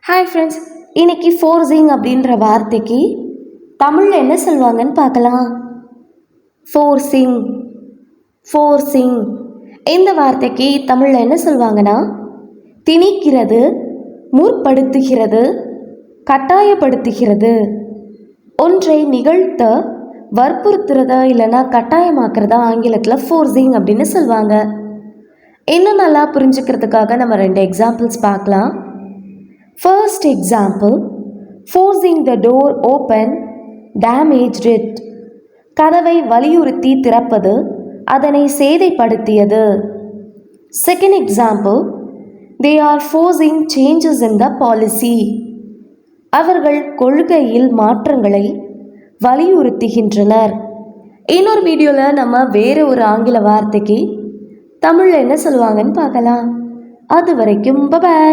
Hi friends, இன்னைக்கு forcing அப்படின்ற வார்த்தைக்கு தமிழில் என்ன சொல்லுவாங்கன்னு பார்க்கலாம். ஃபோர்ஸிங் ஃபோர்ஸிங் இந்த வார்த்தைக்கு தமிழில் என்ன சொல்லுவாங்கன்னா, திணிக்கிறது, முற்படுத்துகிறது, கட்டாயப்படுத்துகிறது, ஒன்றை நிகழ்த்த வற்புறுத்துறதா இல்லைன்னா கட்டாயமாக்குறதா ஆங்கிலத்தில் ஃபோர்ஸிங் அப்படின்னு சொல்லுவாங்க. இன்னும் நல்லா புரிஞ்சுக்கிறதுக்காக நம்ம 2 எக்ஸாம்பிள்ஸ் பார்க்கலாம். First example, forcing the door open damaged it. கதவை வலியுறுத்தி திறப்பது அதனை சேதைப்படுத்தியது. Second example, they are forcing changes in the policy. அவர்கள் கொள்கையில் மாற்றங்களை வலியுறுத்துகின்றனர். இன்னொரு வீடியோவில் நம்ம வேறு ஒரு ஆங்கில வார்த்தைக்கு தமிழில் என்ன சொல்லுவாங்கன்னு பார்க்கலாம். அது வரைக்கும் பை.